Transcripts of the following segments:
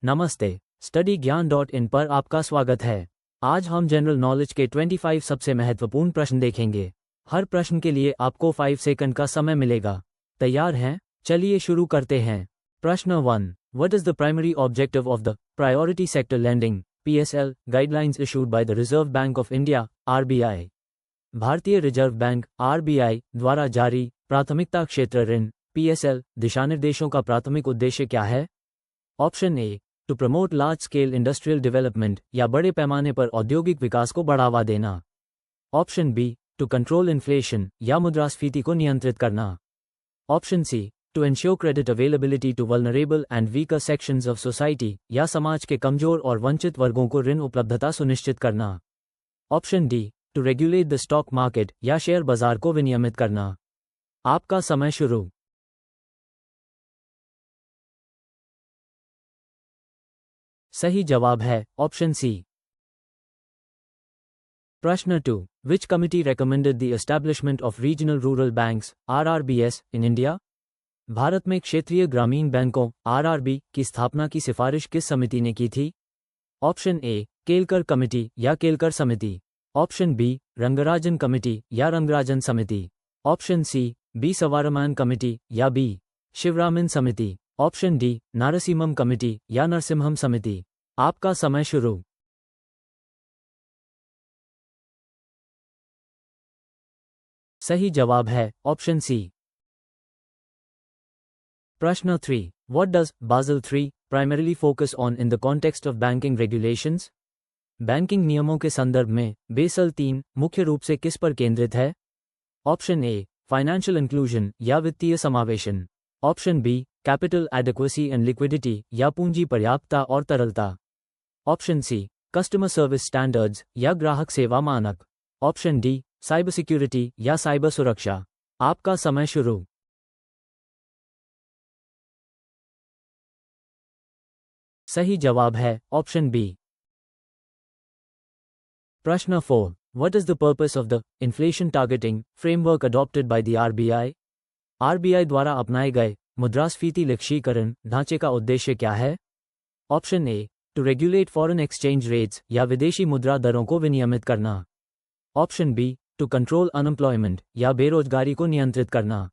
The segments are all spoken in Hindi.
नमस्ते, स्टडी ज्ञान .in पर आपका स्वागत है। आज हम जनरल नॉलेज के 25 सबसे महत्वपूर्ण प्रश्न देखेंगे। हर प्रश्न के लिए आपको 5 सेकंड का समय मिलेगा। तैयार हैं? चलिए शुरू करते हैं। प्रश्न 1। What is the primary objective of the Priority Sector Lending (PSL) guidelines issued by the Reserve Bank of India (RBI)? भारतीय रिजर्व बैंक (RBI) द्वारा जारी प्राथमिकता क्षेत्र ऋण (PSL) दिशानिर्देशों का प्राथमिक उद्देश्य क्या है? Option A, to promote large scale industrial development या बड़े पैमाने पर औद्योगिक विकास को बढ़ावा देना। Option B, to control inflation या मुद्रास्फीति को नियंत्रित करना। Option C, to ensure credit availability to vulnerable and weaker sections of society या समाज के कमजोर और वंचित वर्गों को ऋण उपलब्धता सुनिश्चित करना। Option D, to regulate the stock market या शेयर बाजार को विनियमित करना। आपका समय शुरू। सही जवाब है ऑप्शन सी। प्रश्न 2। Which committee recommended the establishment of regional rural banks (RRBs) in India? Bharat में क्षेत्रीय ग्रामीण बैंकों (RRB) की स्थापना की सिफारिश किस समिति ने की थी? ऑप्शन ए, केलकर कमेटी या केलकर समिति। ऑप्शन बी, रंगराजन कमेटी या रंगराजन समिति। ऑप्शन सी, बी सवारमान कमेटी या बी शिवरामन समिति। ऑप्शन डी, नारसिम्हम कमेटी या नरसिम्हम समिति। आपका समय शुरू। सही जवाब है ऑप्शन सी। प्रश्न 3। What does Basel III primarily focus on in the context of banking regulations? Banking नियमों के संदर्भ में बेसल 3 मुख्य रूप से किस पर केंद्रित है? ऑप्शन ए, फाइनेंशियल इंक्लूजन या वित्तीय समावेशन। Option B, capital adequacy and liquidity या पूंजी पर्याप्तता और तरलता। Option C, customer service standards या ग्राहक सेवा मानक। ऑप्शन डी, साइबर सिक्योरिटी या साइबर सुरक्षा। आपका समय शुरू। सही जवाब है ऑप्शन बी। प्रश्न 4। What is the purpose of the inflation targeting framework adopted by the RBI? RBI द्वारा अपनाए गए मुद्रास्फीति लक्ष्यीकरण ढांचे का उद्देश्य क्या है? Option A, to regulate foreign exchange rates या विदेशी मुद्रा दरों को विनियमित करना। Option B, to control unemployment या बेरोजगारी को नियंत्रित करना।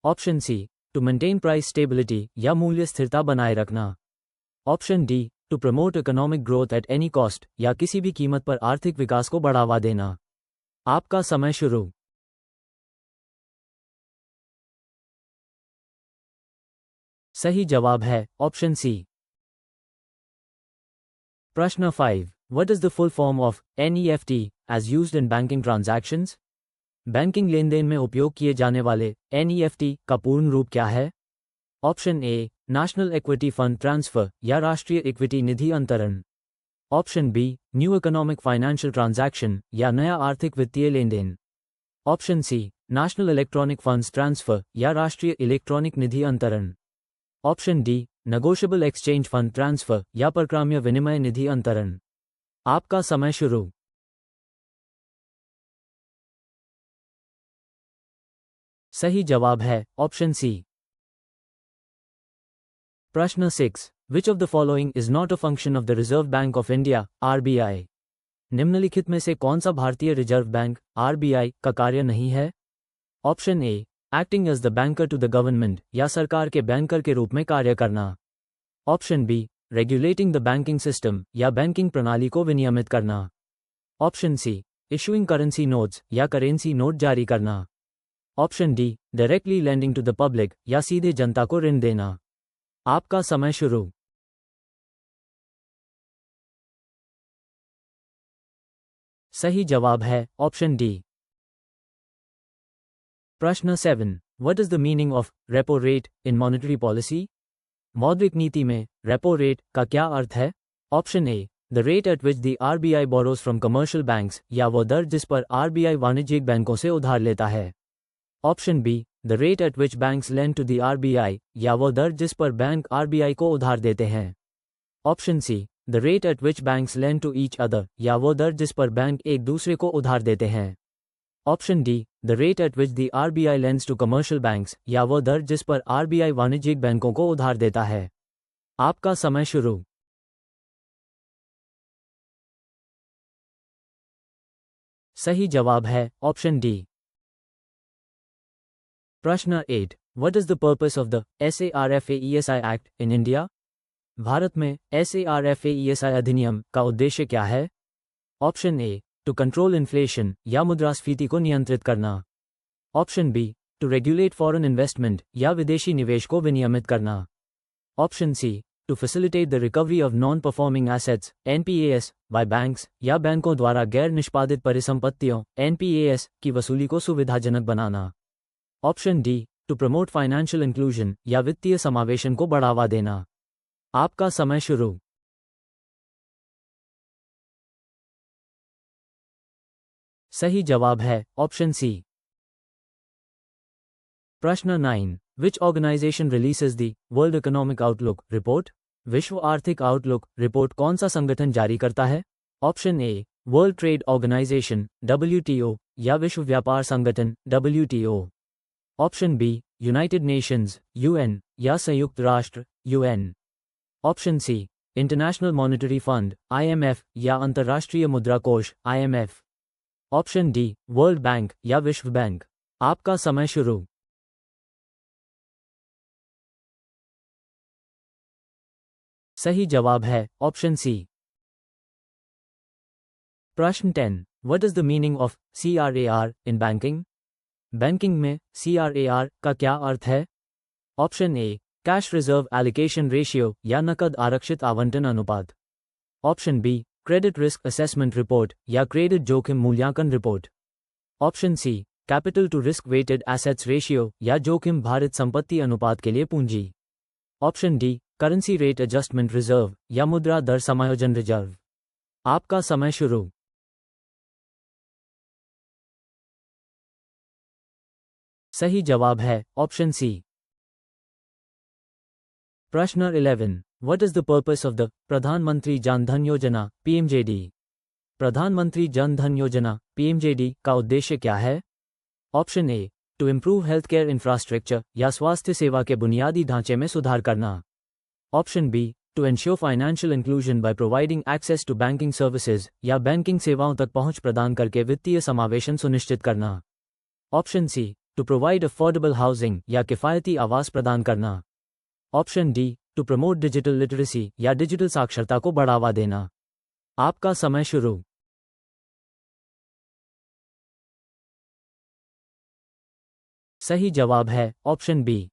Option C, to maintain price stability या मूल्य स्थिरता बनाए रखना। Option D, to promote economic growth at any cost या किसी भी कीमत पर आर्थिक विकास को बढ़ावा देना। आपका समय शुरू। सही जवाब है ऑप्शन सी। प्रश्न 5। What is the full form of NEFT as used in banking transactions? Banking लेनदेन में उपयोग किए जाने वाले NEFT का पूर्ण रूप क्या है? Option A, national equity fund transfer या राष्ट्रीय इक्विटी निधि अंतरण। Option B, new economic financial transaction या नया आर्थिक वित्तीय लेनदेन। Option C, national electronic funds transfer या राष्ट्रीय इलेक्ट्रॉनिक निधि अंतरण। Option D, negotiable exchange fund transfer या परक्राम्य विनिमय निधि अंतरण। आपका समय शुरू। सही जवाब है ऑप्शन सी। प्रश्न 6। Which of the following is not a function of the Reserve Bank of India (RBI)? निम्नलिखित में से कौन सा भारतीय रिजर्व बैंक (RBI) का कार्य नहीं है? Option A, acting as the banker to the government या सरकार के बैंकर के रूप में कार्य करना। Option B, regulating the banking system या बैंकिंग प्रणाली को विनियमित करना। Option C, issuing currency notes या करेंसी नोट जारी करना। Option D, directly lending to the public या सीधे जनता को ऋण देना। आपका समय शुरू। सही जवाब है ऑप्शन डी। प्रश्न 7। What is the meaning of repo rate in monetary policy? मौद्रिक नीति में रेपो रेट का क्या अर्थ है? Option A, the rate at which the RBI borrows from commercial banks या वो दर जिस पर RBI वाणिज्यिक बैंकों से उधार लेता है। Option B, the rate at which banks lend to the RBI या वो दर जिस पर बैंक RBI को उधार देते हैं। Option C, the rate at which banks lend to each other या वो दर जिस पर बैंक एक दूसरे को उधार देते हैं। Option D, the rate at which the RBI lends to commercial banks या वो दर जिस पर RBI वाणिज्यिक बैंकों को उधार देता है। आपका समय शुरू। सही जवाब है ऑप्शन डी। प्रश्न 8, what is the purpose of the SARFAESI act in India? Bharat में SARFAESI अधिनियम का उद्देश्य क्या है? Option A, to control inflation या मुद्रास्फीति को नियंत्रित करना। Option B, to regulate foreign investment या विदेशी निवेश को विनियमित करना। Option C, to facilitate the recovery of non performing assets NPAS by banks या बैंकों द्वारा गैर निष्पादित परिसंपत्तियों NPAS की वसूली को सुविधाजनक बनाना। Option D, to promote financial inclusion या वित्तीय समावेशन को बढ़ावा देना। आपका समय शुरू। सही जवाब है ऑप्शन सी। प्रश्न 9, which organisation releases the World Economic Outlook report? विश्व आर्थिक आउटलुक रिपोर्ट कौन सा संगठन जारी करता है? Option A, World Trade Organisation WTO या विश्व व्यापार संगठन WTO। Option B, United Nations UN या संयुक्त राष्ट्र UN। Option C, International Monetary Fund IMF या अंतर्राष्ट्रीय मुद्रा कोष IMF। Option D, World Bank या विश्व बैंक। आपका समय शुरू। सही जवाब है ऑप्शन सी। प्रश्न 10, what is the meaning of CRAR in banking? Banking में CRAR का क्या अर्थ है? Option A, cash reserve allocation ratio या नकद आरक्षित आवंटन अनुपात। Option B, credit risk assessment report या क्रेडिट जोखिम मूल्यांकन report. Option C, capital to risk weighted assets ratio या जोखिम भारित संपत्ति अनुपात के लिए पूंजी। Option D, currency rate adjustment reserve या मुद्रा दर समायोजन रिजर्व। आपका समय शुरू। सही जवाब है ऑप्शन सी। प्रश्न 11, what is the purpose of the Pradhan Mantri Jan धन योजना PMJD? प्रधानमंत्री जन धन योजना PMJD का उद्देश्य क्या है? Option A, to improve health care infrastructure या स्वास्थ्य सेवा के बुनियादी ढांचे में सुधार करना। Option B, to ensure financial inclusion by providing access to banking services या बैंकिंग सेवाओं तक पहुंच प्रदान करके वित्तीय समावेशन सुनिश्चित करना। Option C, to provide affordable housing या किफायती आवास प्रदान करना। Option D, to promote digital literacy या डिजिटल साक्षरता को बढ़ावा देना। आपका समय शुरू। सही जवाब है ऑप्शन बी।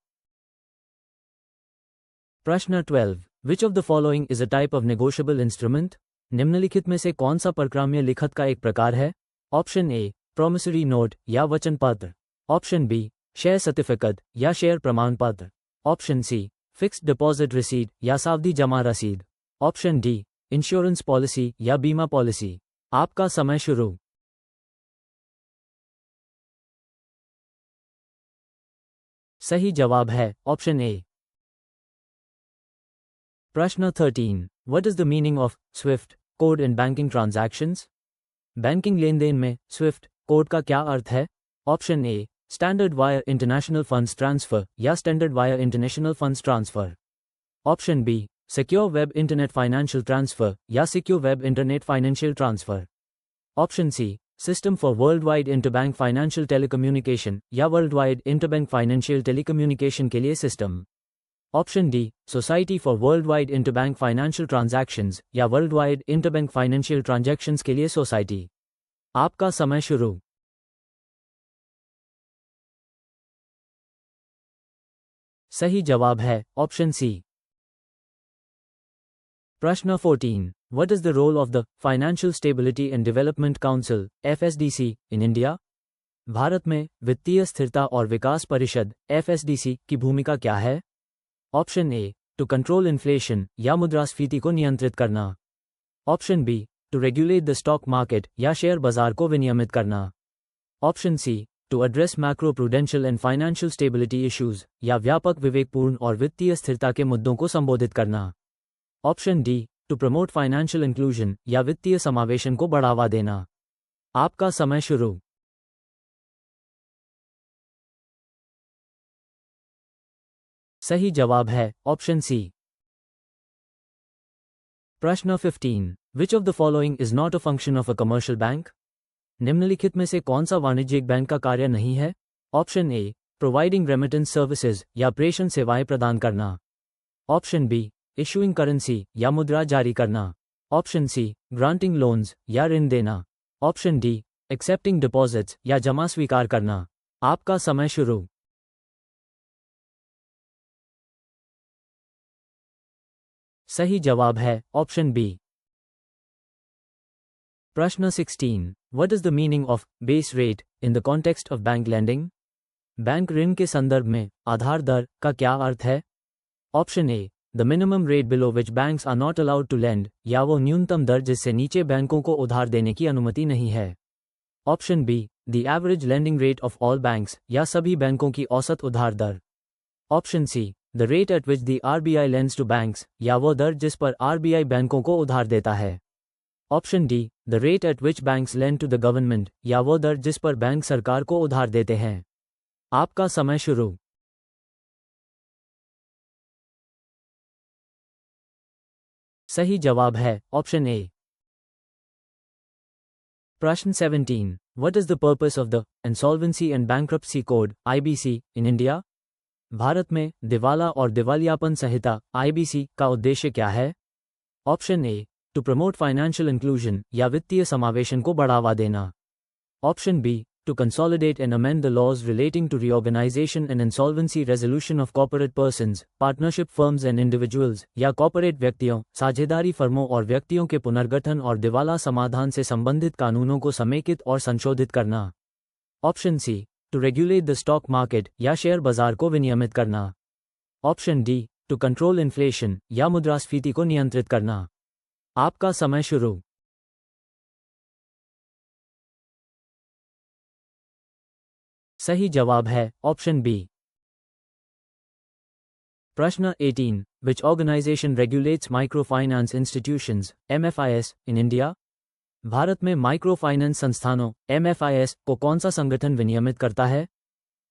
प्रश्न 12, which of the following is a type of negotiable instrument? निम्नलिखित में से कौन सा परक्राम्य लिखत का एक प्रकार है? ऑप्शन ए, प्रोमिसरी नोट या वचन पत्र। ऑप्शन बी, शेयर सर्टिफिकेट या शेयर प्रमाण पत्र। Option C, fixed deposit receipt या सावधि जमा रसीद। ऑप्शन डी, इंश्योरेंस पॉलिसी या बीमा पॉलिसी। आपका समय शुरू। सही जवाब है ऑप्शन ए। प्रश्न 13, what is the meaning of SWIFT code in banking transactions? Banking लेन देन में स्विफ्ट कोड का क्या अर्थ है? Option A, standard wire international funds transfer या standard wire international funds transfer. Option B, secure web internet financial transfer या secure web internet financial transfer. Option C, system for world wide interbank financial telecommunication या world wide interbank financial telecommunication के लिए system. Option D, society for world wide interbank financial transactions या world wide interbank financial transactions के लिए सोसाइटी। आपका समय शुरू। सही जवाब है ऑप्शन सी। प्रश्न 14, what is the role of the Financial Stability and Development Council FSDC in India? Bharat में वित्तीय स्थिरता और विकास परिषद FSDC की भूमिका क्या है? Option A, to control inflation या मुद्रास्फीति को नियंत्रित करना। Option B, to regulate the stock market या शेयर बाजार को विनियमित करना। Option C, to address macro prudential and financial stability issues या व्यापक विवेकपूर्ण और वित्तीय स्थिरता के मुद्दों को संबोधित करना। Option D, to promote financial inclusion या वित्तीय समावेशन को बढ़ावा देना। आपका समय शुरू। सही जवाब है ऑप्शन सी। प्रश्न 15, which of the following is not a function of a commercial bank? निम्नलिखित में से कौन सा वाणिज्यिक बैंक का कार्य नहीं है? Option A, providing remittance services या प्रेषण सेवाएं प्रदान करना। ऑप्शन बी, इशूइंग करेंसी या मुद्रा जारी करना। ऑप्शन सी, ग्रांटिंग लोन्स या ऋण देना। ऑप्शन डी, एक्सेप्टिंग डिपॉजिट्स या जमा स्वीकार करना। आपका समय शुरू। सही जवाब है ऑप्शन बी। प्रश्न 16, which is the meaning of base rate in the context of bank lending? Bank ऋण के संदर्भ में आधार दर का क्या अर्थ है? Option A, the minimum rate below which banks are not allowed to lend, या वो न्यूनतम दर जिससे नीचे बैंकों को उधार देने की अनुमति नहीं है। Option B, the average lending rate of all banks, या सभी बैंकों की औसत उधार दर। Option C, the rate at which the RBI lends to banks, या वो दर जिस पर आरबीआई बैंकों को उधार देता है। Option D, the rate at which banks lend to the government, या वो दर जिस पर बैंक सरकार को उधार देते हैं। आपका समय शुरू। सही जवाब है ऑप्शन ए। प्रश्न 17, what is the purpose of the insolvency and bankruptcy code IBC in India? Bharat में दिवाला और दिवालियापन संहिता आईबीसी का उद्देश्य क्या है? Option A, to promote financial inclusion या वित्तीय समावेशन को बढ़ावा देना। Option B, to consolidate and amend the laws relating to reorganization and insolvency resolution of corporate persons, partnership firms and individuals, या कॉर्पोरेट व्यक्तियों, साझेदारी फर्मों और व्यक्तियों के पुनर्गठन और दिवाला समाधान से संबंधित कानूनों को समेकित और संशोधित करना। Option C, to regulate the stock market या शेयर बाजार को विनियमित करना। Option D, to control inflation या मुद्रास्फीति को नियंत्रित करना। आपका समय शुरू। सही जवाब है ऑप्शन बी। प्रश्न 18, which organisation regulates micro finance institutions MFIs in India? Bharat में माइक्रो फाइनेंस संस्थानों एमएफआईएस को कौन सा संगठन विनियमित करता है?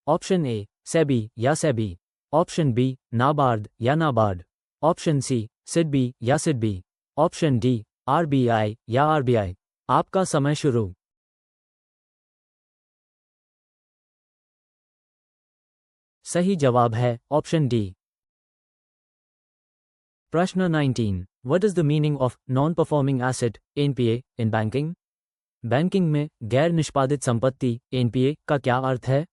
ऑप्शन ए, सेबी या सेबी। ऑप्शन बी, नाबार्ड या नाबार्ड। ऑप्शन सी, सिडबी या सिडबी। ऑप्शन डी, आरबीआई या आरबीआई। आपका समय शुरू। सही जवाब है ऑप्शन डी। प्रश्न 19, what is the meaning of non performing asset NPA in banking? Banking में गैर निष्पादित संपत्ति एनपीए का क्या अर्थ है?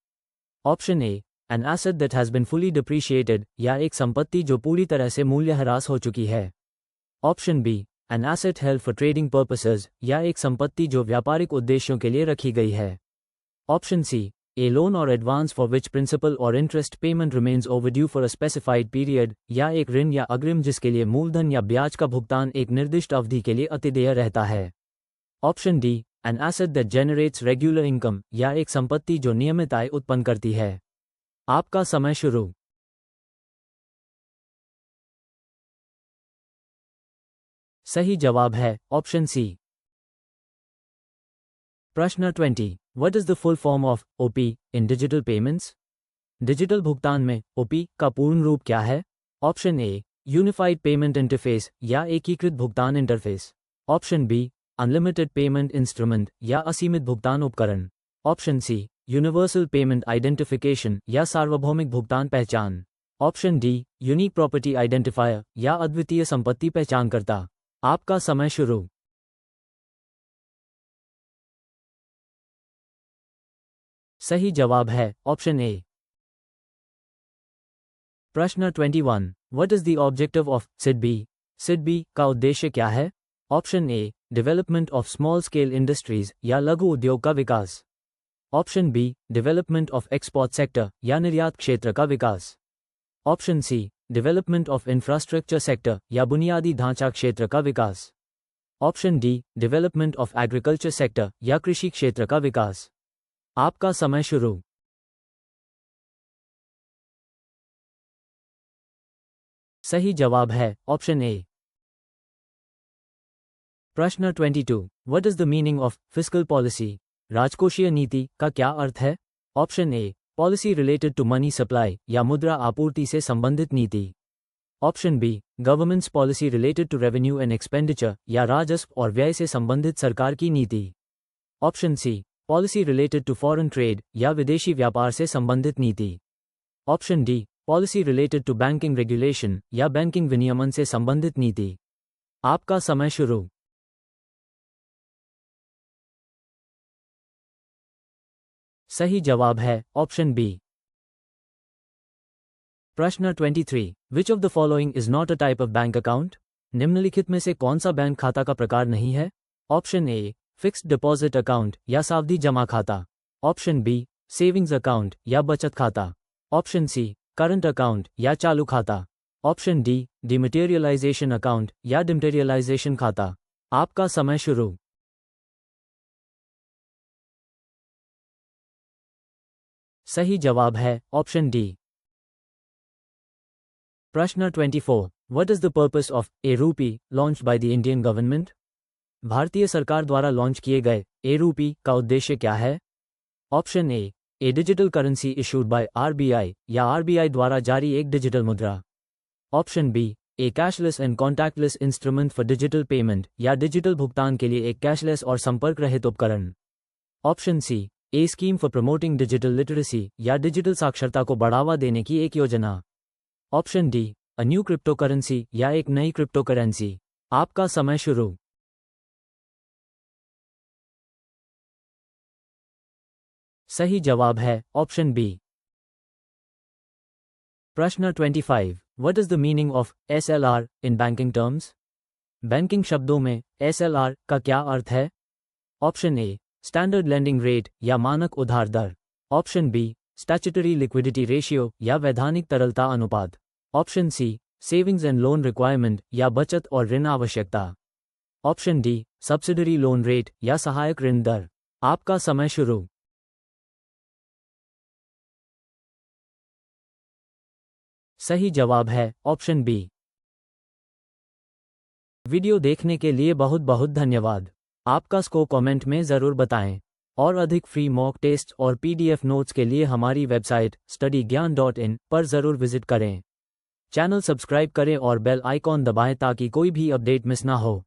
ऑप्शन ए, एन एसेट दैट हैज बीन फुली डिप्रिशिएटेड, या एक संपत्ति जो पूरी तरह से मूल्यह्रास हो चुकी है। Option B, an asset held for trading purposes, या एक संपत्ति जो व्यापारिक उद्देश्यों के लिए रखी गई है। Option C, a loan or advance for which principal or interest payment remains overdue for a specified period, या एक ऋण या अग्रिम जिसके लिए मूलधन या ब्याज का भुगतान एक निर्दिष्ट अवधि के लिए अतिदेय रहता है। Option D, an asset that generates regular income, या एक संपत्ति जो नियमित आय उत्पन्न करती है। आपका समय शुरू। सही जवाब है ऑप्शन सी। प्रश्न 20, what is the full form of UPI in digital payments? Digital भुगतान में ओपी का पूर्ण रूप क्या है? Option A, unified payment interface या एकीकृत भुगतान interface. Option B, unlimited payment instrument या असीमित भुगतान उपकरण। Option C, universal payment identification या सार्वभौमिक भुगतान पहचान। Option D, unique property identifier या अद्वितीय संपत्ति पहचानकर्ता। आपका समय शुरू। सही जवाब है ऑप्शन ए। प्रश्न 21, what is the objective of SIDBI? SIDBI का उद्देश्य क्या है? Option A, development of small scale industries या लघु उद्योग का विकास। Option B, development of export sector या निर्यात क्षेत्र का विकास। Option C, development of infrastructure sector या बुनियादी ढांचा क्षेत्र का विकास। Option D, development of agriculture sector या कृषि क्षेत्र का विकास। आपका समय शुरू। सही जवाब है ऑप्शन ए। प्रश्न 22, what is the meaning of fiscal policy? राजकोषीय नीति का क्या अर्थ है? Option A, policy related to money supply या मुद्रा आपूर्ति से संबंधित नीति। Option B, government's policy related to revenue and expenditure या राजस्व और व्यय से संबंधित सरकार की नीति। Option C, policy related to foreign trade या विदेशी व्यापार से संबंधित नीति। Option D, policy related to banking regulation या बैंकिंग विनियमन से संबंधित नीति। आपका समय शुरू। सही जवाब है ऑप्शन बी। प्रश्न 23, which of the following is not a type of bank account? निम्नलिखित में से कौन सा बैंक खाता का प्रकार नहीं है? Option A, fixed deposit account या सावधि जमा खाता। ऑप्शन बी, सेविंग्स अकाउंट या बचत खाता। ऑप्शन सी, करंट अकाउंट या चालू खाता। ऑप्शन डी, डिमटेरियलाइजेशन अकाउंट या डिमटेरियलाइजेशन खाता। आपका समय शुरू। सही जवाब है ऑप्शन डी। प्रश्न 24, what is the purpose of e rupee launched by the Indian government? भारतीय सरकार द्वारा लॉन्च किए गए ए रूपी का उद्देश्य क्या है? Option A digital currency issued by RBI या आरबीआई द्वारा जारी एक डिजिटल मुद्रा। Option B, a cashless and contactless instrument for digital payment या डिजिटल भुगतान के लिए एक कैशलेस और संपर्क रहित उपकरण। Option C, a scheme for promoting digital literacy या डिजिटल साक्षरता को बढ़ावा देने की एक योजना। Option D, a new cryptocurrency या एक नई क्रिप्टो करेंसी। आपका समय शुरू। सही जवाब है ऑप्शन बी। प्रश्न 25, what is the meaning of SLR in banking terms? Banking शब्दों में एसएलआर का क्या अर्थ है? Option A, standard lending rate या मानक उधार दर। Option B, statutory liquidity ratio या वैधानिक तरलता अनुपात। Option C, savings and loan requirement या बचत और ऋण आवश्यकता। Option D, subsidiary loan rate या सहायक ऋण दर। आपका समय शुरू। सही जवाब है ऑप्शन बी। वीडियो देखने के लिए बहुत बहुत धन्यवाद। आपका स्कोर कमेंट में ज़रूर बताएं और अधिक फ्री मॉक टेस्ट और पीडीएफ नोट्स के लिए हमारी वेबसाइट studyGyan.in पर ज़रूर विजिट करें। चैनल सब्सक्राइब करें और बेल आइकॉन दबाएं ताकि कोई भी अपडेट मिस ना हो।